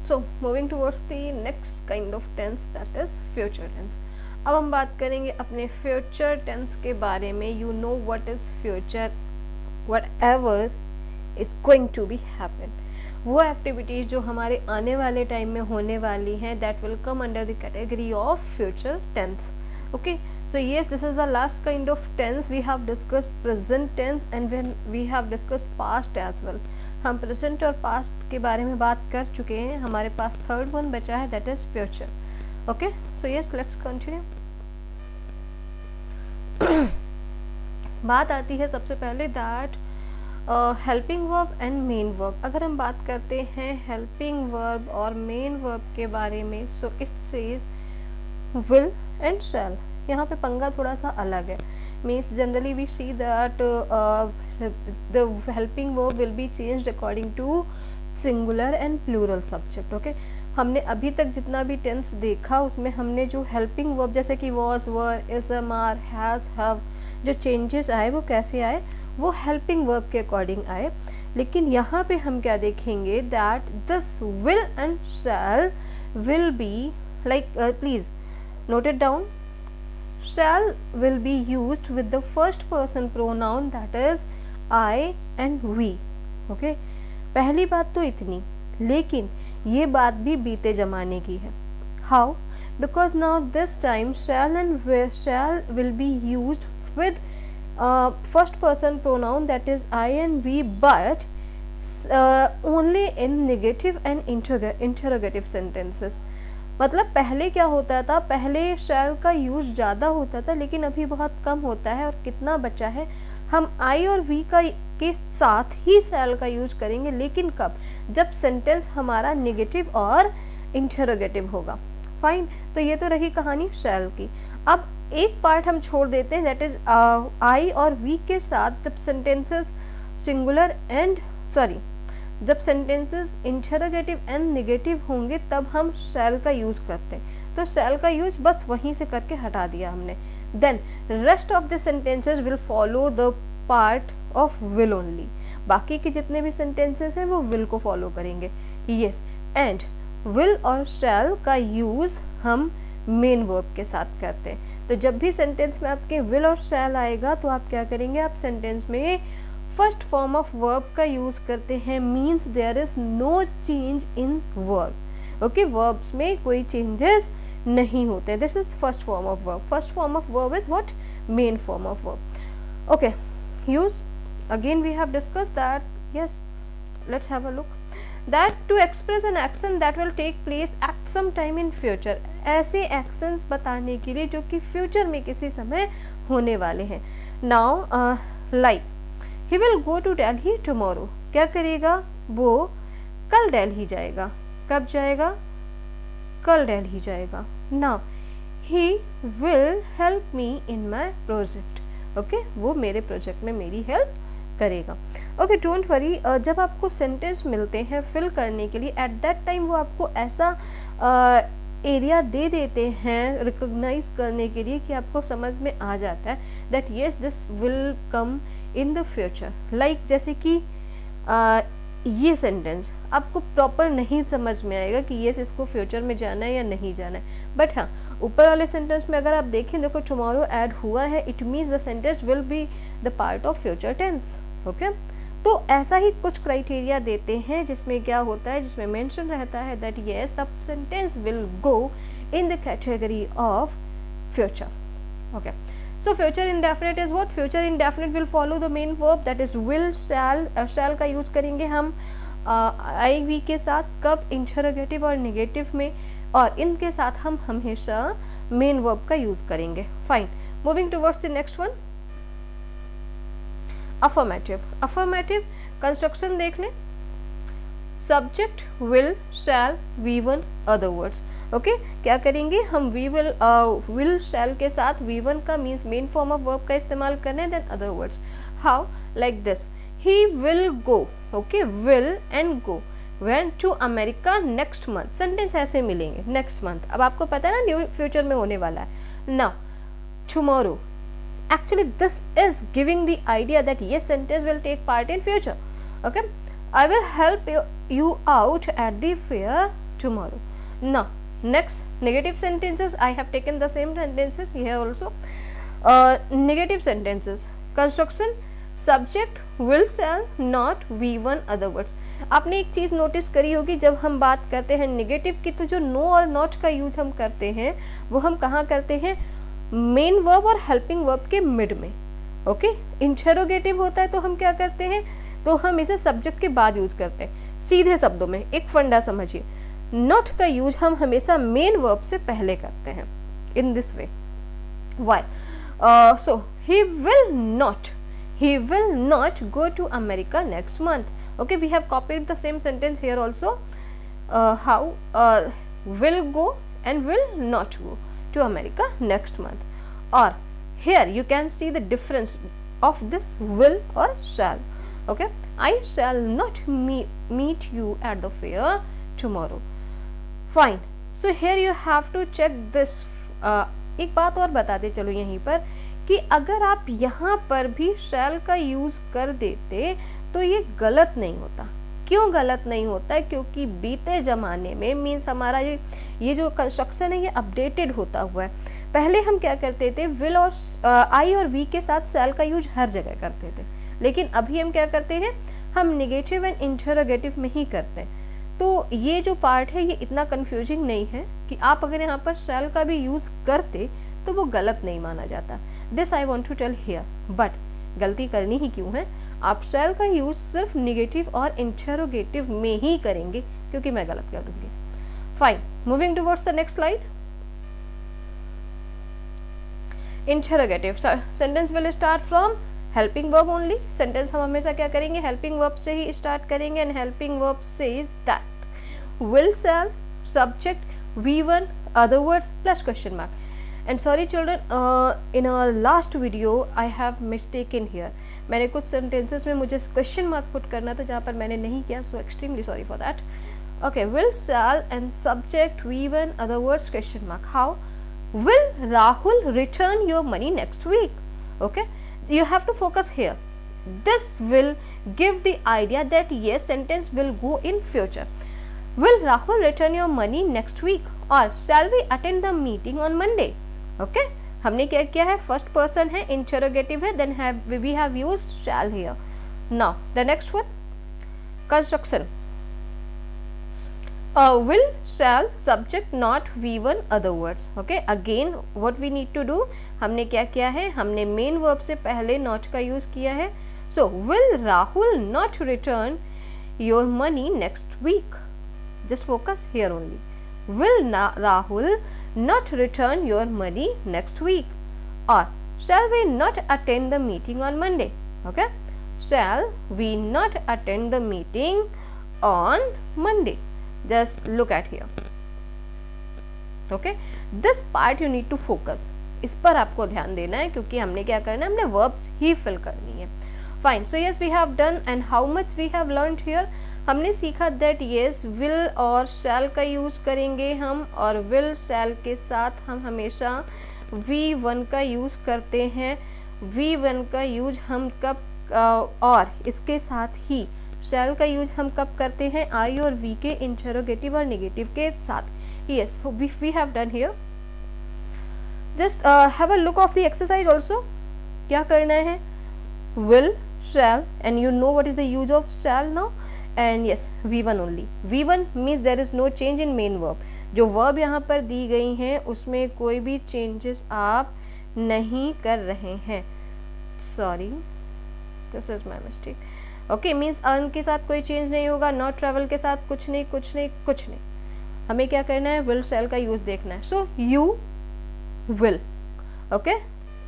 So moving towards the next kind of tense that is future tense. अब हम बात करेंगे अपने फ्यूचर टेंस के बारे में। You know what is future, whatever is going to be happen, वो एक्टिविटीज जो हमारे आने वाले टाइम में होने वाली हैं, that will come under the category of future tense. Okay, so yes, this is the last kind of tense. We have discussed present tense and when we have discussed past as well. हम present और past के बारे में बात कर चुके हैं, हमारे पास third one बचा है, that is future. Okay, so yes, let's continue. बात आती है सबसे पहले that helping verb and main verb. अगर हम बात करते हैं helping verb और main verb के बारे में, so it says will and shall. यहाँ पे पंगा थोड़ा सा अलग है। Means generally we see that the helping verb will be changed according to singular and plural subject. Okay, हमने अभी तक जितना भी टेंस देखा उसमें हमने जो हेल्पिंग वर्ब जैसे कि was, were, is, am, are, has, have, जो चेंजेस आए वो कैसे आए, वो हेल्पिंग वर्ब के अकॉर्डिंग आए। लेकिन यहाँ पे हम क्या देखेंगे that this will and shall will be like, please note it down, shall will be used with the first person pronoun that is I and we. okay, पहली बात तो इतनी, लेकिन ये बात भी बीते जमाने की है। How? Because now this time shall and shall will be used with first person pronoun that is I and we, but only in negative and interrogative sentences. मतलब पहले क्या होता था, पहले शैल का यूज ज़्यादा होता था लेकिन अभी बहुत कम होता है। और कितना बचा है, हम आई और वी का के साथ ही शैल का यूज करेंगे, लेकिन कब, जब सेंटेंस हमारा नेगेटिव और इंटरोगेटिव होगा। फाइन, तो ये तो रही कहानी शैल की। अब एक पार्ट हम छोड़ देते हैं, दैट इज आई और वी के साथ जब सेंटेंसेस सिंगुलर एंड जब सेंटेंसेस इंटरोगेटिव एंड नेगेटिव होंगे तब हम शैल का यूज करते हैं। तो शैल का यूज बस वहीं से करके हटा दिया हमने। Then rest of the sentences will follow the part of will only. बाकी के जितने भी सेंटेंसेस हैं वो विल को फॉलो करेंगे। यस, एंड विल और शैल का यूज हम मेन वर्ब के साथ करते हैं। तो जब भी सेंटेंस में आपके विल और शैल आएगा तो आप क्या करेंगे, आप सेंटेंस में फर्स्ट फॉर्म ऑफ वर्ब का यूज करते हैं। Means there is no change in verb. Okay, verbs में कोई चेंजेस नहीं होते। This is first form of verb. First form of verb is what, main form of verb. Okay, use again we have discussed that, yes, let's have a look that to express an action that will take place at some time in future. ऐसे actions बताने के लिए जो कि future में किसी समय होने वाले हैं। Now like he will go to Delhi tomorrow. क्या करेगा, वो कल दिल्ली जाएगा। कब जाएगा, कल दिल्ली जाएगा। Now he will help me in my project. Okay, वो मेरे प्रोजेक्ट में मेरी हेल्प करेगा। ओके, डोंट वरी, जब आपको सेंटेंस मिलते हैं फिल करने के लिए एट दैट टाइम वो आपको ऐसा एरिया दे देते हैं रिकॉग्नाइज करने के लिए कि आपको समझ में आ जाता है that yes this will come in the future. Like जैसे कि ये सेंटेंस आपको प्रॉपर नहीं समझ में आएगा कि येस इसको फ्यूचर में जाना है या नहीं जाना है, बट हाँ ऊपर वाले सेंटेंस में अगर आप देखें, देखो टुमारो ऐड हुआ है, it means the sentence will be the part of future tense. Okay, तो ऐसा ही कुछ क्राइटेरिया देते हैं जिसमें क्या होता है, जिसमें मेंशन रहता है that yes the sentence will go in the category of future. Okay, so future indefinite is what, future indefinite will follow the main verb that is will, shall। shall का यूज करेंगे हम आई we के साथ, कब, interrogative और negative में, और इनके साथ हम हमेशा मेन वर्ब का यूज करेंगे। Fine, moving towards the next one, affirmative. Affirmative construction देख लें, subject will, shall, V one, other words. Okay, क्या करेंगे हम, वी विल शैल के साथ वी वन का means main form of verb का इस्तेमाल करना है। Then other words, how, like this, he will go. Okay, will and go went to America next month. Sentence ऐसे मिलेंगे, नेक्स्ट मंथ। अब आपको पता है ना न्यू फ्यूचर में होने वाला है। Now tomorrow, actually this is giving the idea that yes sentence will take part in future. Okay, I will help you out at the fair tomorrow. Now next, negative sentences. I have taken the same sentences here also. Negative sentences, construction, subject will, shall, not, V1 other words. आपने एक चीज notice करी होगी, जब हम बात करते हैं नेगेटिव की तो जो नो और नॉट का यूज हम करते हैं वो हम कहाँ करते हैं, मेन वर्ब और हेल्पिंग वर्ब के मिड में. ओके, इंटरोगेटिव होता है तो हम क्या करते हैं, तो हम इसे सब्जेक्ट के बाद यूज करते हैं. सीधे शब्दों में एक फंडा समझिए, नॉट का यूज हम हमेशा मेन वर्ब से पहले करते हैं. In this way, why? So he will not go to America next month. Okay, we have copied the same sentence here also. How will go and will not go to America next month. Or here you can see the difference of this will or shall. Okay, I shall not meet you at the fair tomorrow. Fine. So here you have to check this. एक बात और बताते चलो यहीं पर कि अगर आप यहाँ पर भी शैल का यूज कर देते तो ये गलत नहीं होता. क्यों गलत नहीं होता है? क्योंकि बीते जमाने में मीन्स हमारा ये जो कंस्ट्रक्शन है ये अपडेटेड होता हुआ है. पहले हम क्या करते थे, विल और आई और वी के साथ शैल का यूज हर जगह करते थे, लेकिन अभी हम क्या करते हैं, हम नेगेटिव एंड इंटरोगेटिव में ही करते हैं. तो ये जो पार्ट है ये इतना कंफ्यूजिंग नहीं है कि आप अगर यहाँ पर शैल का भी यूज करते तो वो गलत नहीं माना जाता. This I want to tell here. But गलती करनी ही क्यों है, आप शैल का यूज सिर्फ निगेटिव और इंटरोगेटिव में ही करेंगे क्योंकि मैं गलत कर दूंगी. Fine, moving towards the next slide. Interrogative sentence will start from helping verb only. Sentence हम हमेशा क्या करेंगे, हेल्पिंग वर्ब से ही स्टार्ट करेंगे. And helping verb says that will, shall, subject, V1 other words plus question mark. And sorry children, in our last video I have mistaken here. मैंने कुछ sentences में मुझे question mark put करना था जहाँ पर मैंने नहीं किया, so extremely sorry for that. Okay, will, shall and subject, V1 other words question mark. How? Will Rahul return your money next week? Okay, you have to focus here. This will give the idea that yes, sentence will go in future. Will Rahul return your money next week? Or shall we attend the meeting on Monday? Okay, हमने क्या किया है, first person है, interrogative है, then we have used shall here. Now the next one, construction. Will, shall, subject, not, V1 other words. Okay, again what we need to do, हमने क्या किया है, हमने मेन वर्ब से पहले not का यूज किया है. So will Rahul not return your money next week? Just focus here only. Will Rahul not return your money next week? Or shall we not attend the meeting on Monday? Okay, shall we not attend the meeting on Monday? Just look at here. Okay, this part you need to focus. इस पर आपको ध्यान देना है क्योंकि हमने क्या करना है, हमने verbs ही fill करनी है. Fine, so yes we have done. And how much we have learned here? हमने सीखा that yes, will और shall का यूज करेंगे हम, और will shall के साथ हम हमेशा V1 का यूज करते हैं. V1 का यूज हम कब और इसके साथ ही shall का यूज हम कब करते हैं, I और V के इंटरोगेटिव और नेगेटिव के साथ. Yes, we have done here. Just have a look of the exercise also. क्या करना है, will, shall, and you know what is the use of shall now. And yes, V1 only. V1 means there is no change in main verb. जो verb यहाँ पर दी गई हैं उसमें कोई भी changes आप नहीं कर रहे हैं. Sorry, this is my mistake. Okay, means earn के साथ कोई change नहीं होगा, not travel के साथ कुछ नहीं. हमें क्या करना है, will, shall का use देखना है. So you will. Okay,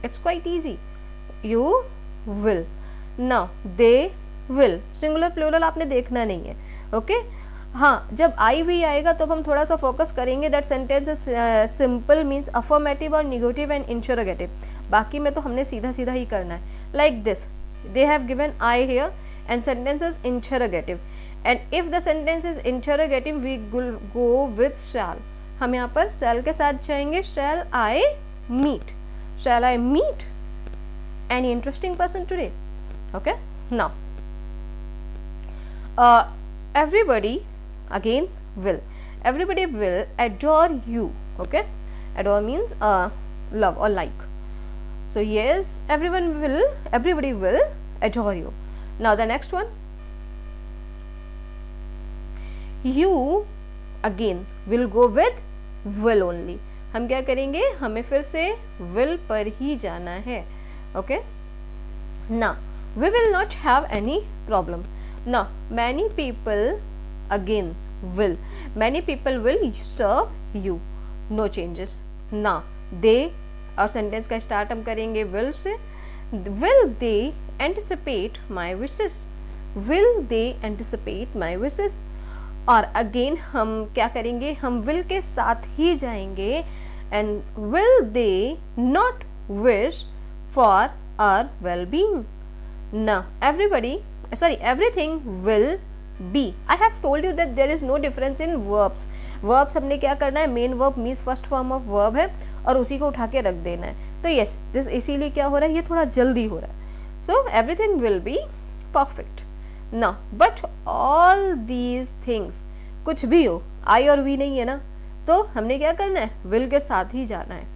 it's quite easy. You will. Now they will, singular plural आपने देखना नहीं है. ओके, हाँ, जब आई वी आएगा तो हम थोड़ा सा फोकस करेंगे. That sentence is simple, means affirmative और निगेटिव एंड इंटरोगेटिव. बाकी में तो हमने सीधा सीधा ही करना है. Like this, they have given I here and sentence is interrogative. And if the sentence is interrogative we go with shall. हम यहाँ पर शैल के साथ जाएंगे. Shall I meet, shall I meet any interesting person today. Okay, now everybody again will. everybody will adore you. Okay, adore means love or like. So yes, everybody will adore you. Now the next one, you again will go with will only. हम क्या करेंगे, हमें फिर से will पर ही जाना है. Okay, now we will not have any problem. Now many people again will, many people will serve you, no changes. Now they, और सेंटेंस का स्टार्ट हम करेंगे will से. will they anticipate my wishes, will they anticipate my wishes. और again हम क्या करेंगे, हम will के साथ ही जाएंगे, and will they not wish for our well-being. Now everything will be. I have told you that there is no difference in verbs. verbs हमने क्या करना है, main verb means first form of verb है और उसी को उठा के रख देना है. तो यस, दिस इसीलिए क्या हो रहा है, ये थोड़ा जल्दी हो रहा है. So everything will be perfect. ना बट ऑल दीज थिंग्स, कुछ भी हो, आई और वी नहीं है ना, तो हमने क्या करना है, विल के साथ ही जाना है.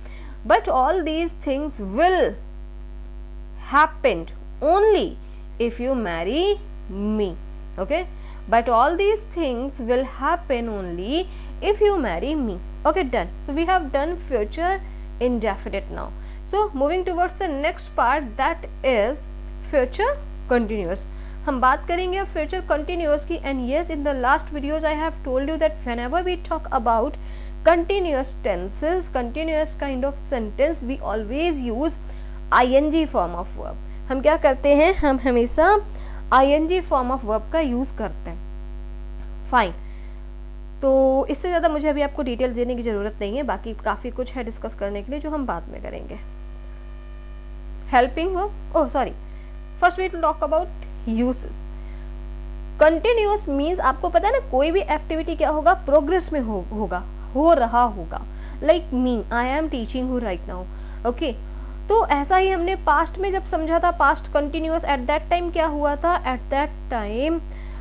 But all these things will happen only if you marry me. Okay, but all these things will happen only if you marry me. Okay, done. So we have done future indefinite now. So moving towards the next part, that is future continuous. हम बात करेंगे अब future continuous की. And yes, in the last videos I have told you that whenever we talk about continuous tenses, continuous kind of sentence, we always use ing form of verb. हम क्या करते हैं, हम हमेशा ing फॉर्म ऑफ वर्ब का use करते हैं. Fine, तो इससे ज़्यादा मुझे अभी आपको डिटेल देने की ज़रूरत नहीं है, बाकी काफ़ी कुछ है डिस्कस करने के लिए जो हम बाद में करेंगे. Helping verb, oh sorry, first we will talk about uses. Continuous means आपको पता है ना, कोई भी एक्टिविटी क्या होगा, प्रोग्रेस में होगा, हो रहा होगा. Like me, I am teaching you right now. Okay, तो ऐसा ही हमने पास्ट में जब समझा था, past continuous, at that time क्या हुआ था, एट दैट टाइम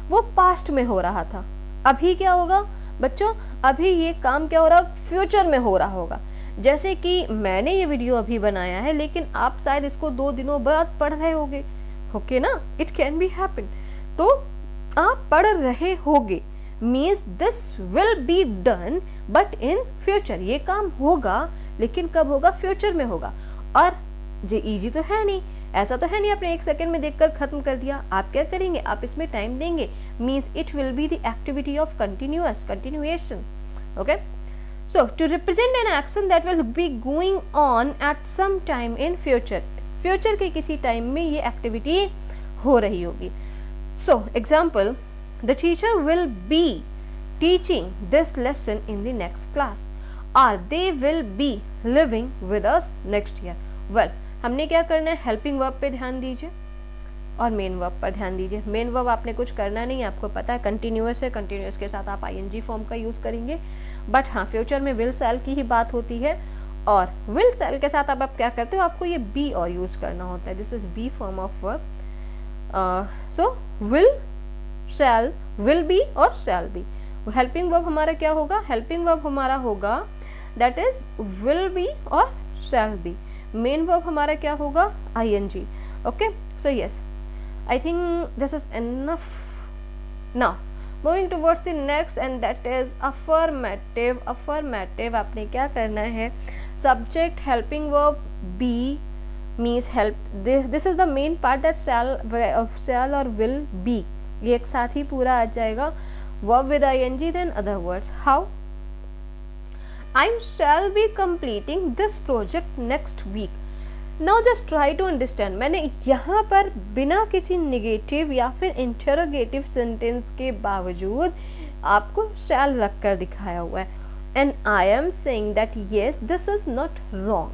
वो पास्ट में हो रहा था. अभी क्या होगा बच्चों, अभी ये काम क्या हो रहा, फ्यूचर में हो रहा होगा. जैसे कि मैंने ये वीडियो अभी बनाया है, लेकिन आप शायद इसको 2 दिनों बाद पढ़ रहे होगे. ओके ना, इट कैन बी हैपन. तो आप पढ़ रहे होगे means this will be done but in future. ये काम होगा लेकिन कब होगा, फ्यूचर में होगा. और ये इजी तो है नहीं, ऐसा तो है नहीं आपने 1 सेकेंड में देखकर खत्म कर दिया. आप क्या करेंगे, आप इसमें टाइम देंगे. Means it will be the activity of continuous, continuation. Okay, so to represent an action that will be going on at some time in future. Future के किसी टाइम में ये एक्टिविटी हो रही होगी. So example, the teacher will be teaching this lesson in the next class, और they will be living with us next year. Well, हमने क्या करना है, हेल्पिंग वर्ब पे ध्यान दीजिए और मेन वर्ब पर ध्यान दीजिए. मेन वर्ब आपने कुछ करना नहीं, आपको पता है कंटिन्यूअस है, कंटिन्यूअस के साथ आप आईएनजी फॉर्म का यूज़ करेंगे. बट हाँ, फ्यूचर में विल सेल की ही बात होती है, और विल सेल के साथ अब आप क्या करते हो, आपको ये बी और यूज़ करना होता है. This is be form of verb. So will, shall, will be और शैल बी. हेल्पिंग वर्ब हमारा क्या होगा, हेल्पिंग वर्ब हमारा होगा दैट इज विल बी और शैल बी. मेन वर्ब हमारा क्या होगा, ing. Okay, so yes, I think this is enough. Now moving towards the next, and that is affirmative. Affirmative आपने क्या करना है, subject helping verb B means help. This is the main part that शैल और will B, ये एक साथ ही पूरा आ जाएगा. Verb with ing, then other words. How, I shall be completing this project next week. Now just try to understand. मैंने यहाँ पर बिना किसी नेगेटिव या फिर इंटरोगेटिव सेंटेंस के बावजूद आपको shall रख कर दिखाया हुआ है. And I am saying that yes, this is not wrong.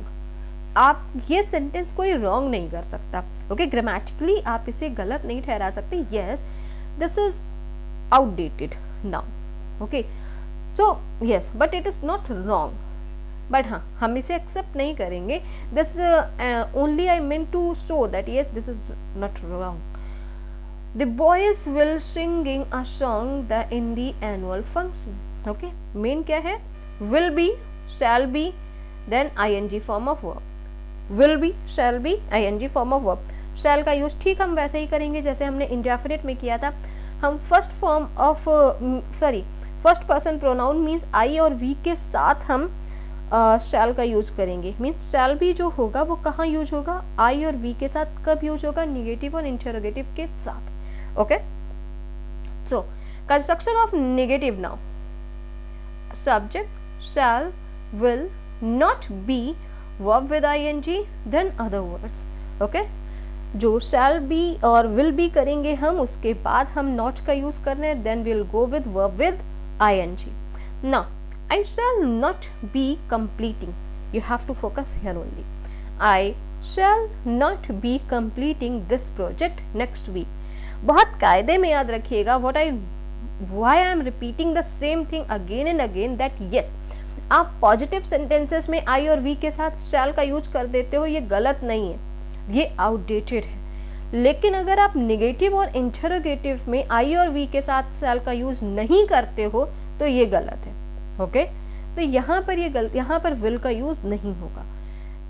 आप ये सेंटेंस कोई रॉन्ग नहीं कर सकता. ओके, ग्रामेटिकली आप इसे गलत नहीं ठहरा सकते. Yes, this is outdated now. Okay. So yes, but it is not wrong. But हाँ, हम इसे एक्सेप्ट नहीं करेंगे. This only I meant to show that yes, this is not wrong. The boys will singing a song in the annual function. Okay, main क्या है, will be, shall be, then ING form of verb, will be, shall be, ING form of verb. Shall का use ठीक हम वैसे ही करेंगे जैसे हमने indefinite में किया था। हम first form of first person pronoun means I और वी के साथ हम शैल का यूज करेंगे। मीन्स शैल भी जो होगा वो कहाँ यूज होगा, आई और वी के साथ कब यूज होगा, निगेटिव और इंटरोगेटिव के साथ। Okay, so construction of negative now, subject shall, will, not be, verb with ING, then other words. Okay, जो शैल बी और विल बी करेंगे हम, उसके बाद हम नॉट का यूज करना है, then will go with verb with ING. Now I shall not be completing. You have to focus here only. I shall not be completing this project next week. बहुत कायदे में याद रखिएगा, why I am repeating the same thing again and again, that yes, आप positive sentences में आई और we के साथ शैल का यूज कर देते हो, ये गलत नहीं है, ये आउटडेटेड है। लेकिन अगर आप निगेटिव और इंटरोगेटिव में आई और वी के साथ शैल का यूज नहीं करते हो तो ये गलत है। ओके, तो यहाँ पर यहाँ पर विल का यूज नहीं होगा।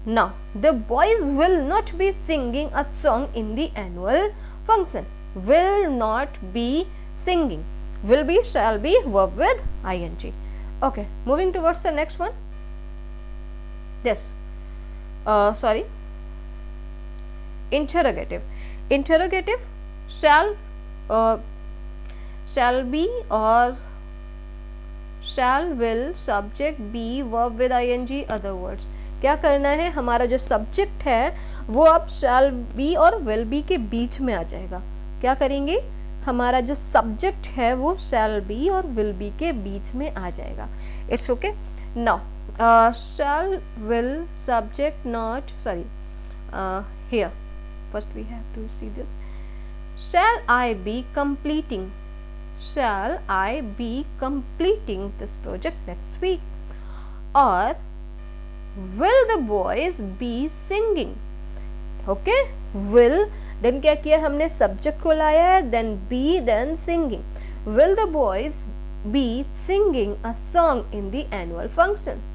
Now the boys will not be singing a song in the annual function. Will not be singing, will be, shall be, verb with ING. Okay, moving towards the next one, this interrogative shall be और shall, will, subject, be, verb with ing, other words। क्या करना है, हमारा जो subject है वो अब shall be और will be के बीच में आ जाएगा। क्या करेंगे, हमारा जो सब्जेक्ट है वो shall be और will be के बीच में आ जाएगा। It's okay. Now shall, will, subject, not, sorry, here first we have to see this, shall I be completing, shall I be completing this project next week, or will the boys be singing। Okay, will, then क्या किया हमने, subject को लाया है, then be, then singing। will the boys be singing a song in the annual function,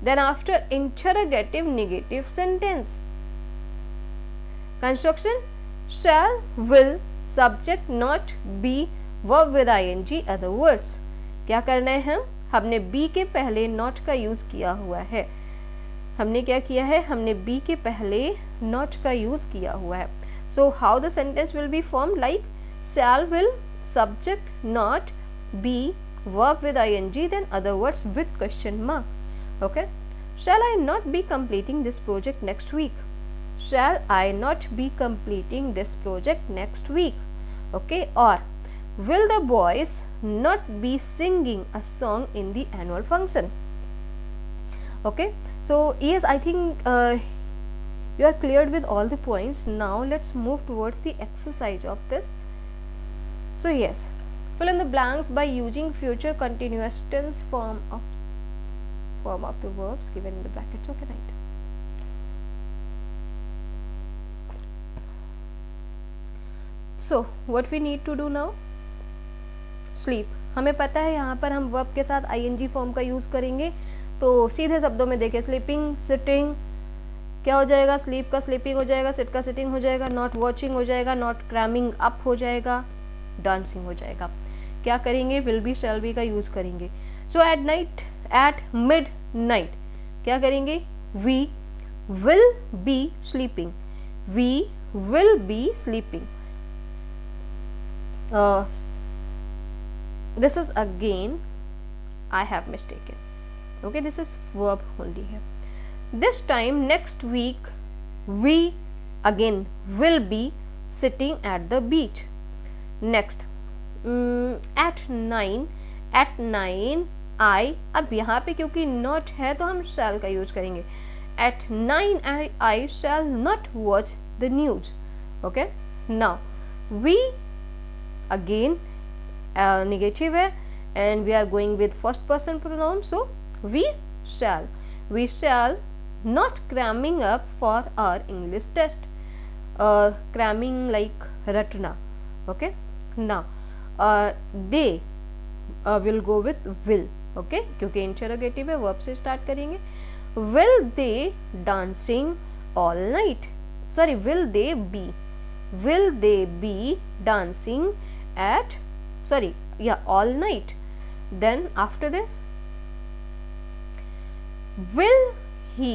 then after interrogative negative sentence, construction shall, will, subject, not, be, verb with ing, other words। क्या करना है, हमने be के पहले not का use किया हुआ है। हमने क्या किया है, हमने be के पहले not का यूज किया हुआ है। so how the sentence will be formed, like shall, will, subject, not, be, verb with ing, then other words with question mark। okay, shall I not be completing this project next week, shall I not be completing this project next week। okay, or will the boys not be singing a song in the annual function। okay, so yes, I think you are cleared with all the points। now let's move towards the exercise of this। so yes, fill in the blanks by using future continuous tense form of the verbs given in the brackets। okay, right। so what we need to do now, sleep। हमें पता है यहाँ पर हम verb के साथ ing form का use करेंगे, तो सीधे शब्दों में देखें, स्लीपिंग, सिटिंग, क्या हो जाएगा, स्लीप का स्लीपिंग हो जाएगा, सिट का सिटिंग हो जाएगा, नॉट वॉचिंग हो जाएगा, नॉट क्रैमिंग अप हो जाएगा, डांसिंग हो जाएगा। क्या करेंगे, विल बी, शैल बी का यूज करेंगे। So at night, at midnight क्या करेंगे, we will be sleeping, we will be sleeping. this is again I have mistaken, okay, this is verb only here। this time next week we again will be sitting at the beach। next at 9 I, अब यहाँ पे क्योंकि not है तो हम shall का use करेंगे। at 9 I shall not watch the news। okay, now we again negative है and we are going with first person pronoun, so we shall not cramming up for our English test। cramming like ratna। okay, now they will go with will, okay, क्योंकि interrogative है, verb से start करेंगे। Will they dancing all night, sorry will they be dancing at, sorry या all night. Then after this will he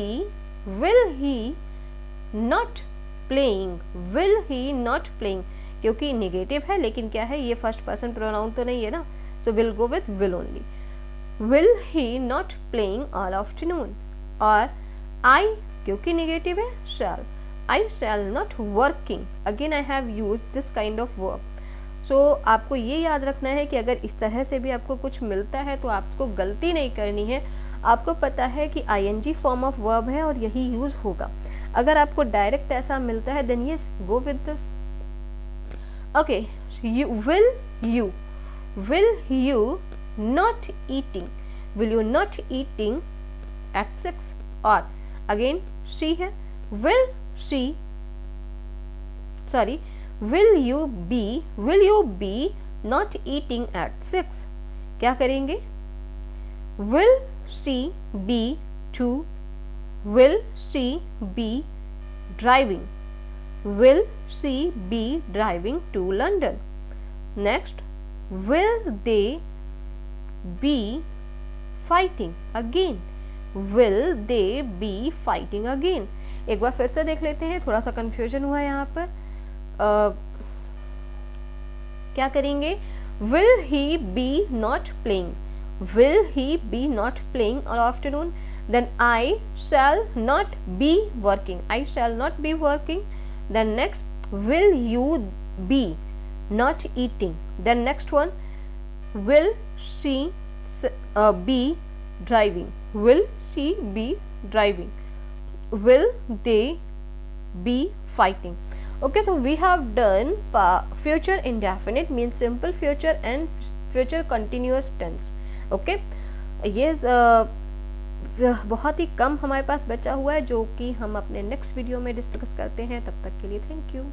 not playing, will he not playing, क्योंकि negative है लेकिन क्या है, ये फर्स्ट पर्सन प्रोनाउन तो नहीं है ना, so will go with will only. will he not playing all afternoon, और I, क्योंकि नेगेटिव है, I shall not working, again I have used this kind of verb। सो आपको ये याद रखना है कि अगर इस तरह से भी आपको कुछ मिलता है तो आपको गलती नहीं करनी है, आपको पता है कि ing फॉर्म ऑफ वर्ब है और यही यूज होगा। अगर आपको डायरेक्ट ऐसा मिलता है then yes go with this. Okay, will you not eating, will you not eating at 6, और अगेन she है, will you be not eating at 6, क्या करेंगे, will she be to, will she be driving, will she be driving to London। next, will they be fighting again, will they be fighting again। एक बार फिर से देख लेते हैं, थोड़ा सा कंफ्यूजन हुआ यहाँ पर। क्या करेंगे, will he be not playing, will he be not playing all afternoon, then I shall not be working, I shall not be working। then next, will you be not eating, then next one, will she be driving, will she be driving, will they be fighting। okay, so we have done future indefinite means simple future and future continuous tense। Okay, ये बहुत ही कम हमारे पास बचा हुआ है जो कि हम अपने नेक्स्ट वीडियो में डिस्कस करते हैं। तब तक के लिए थैंक यू।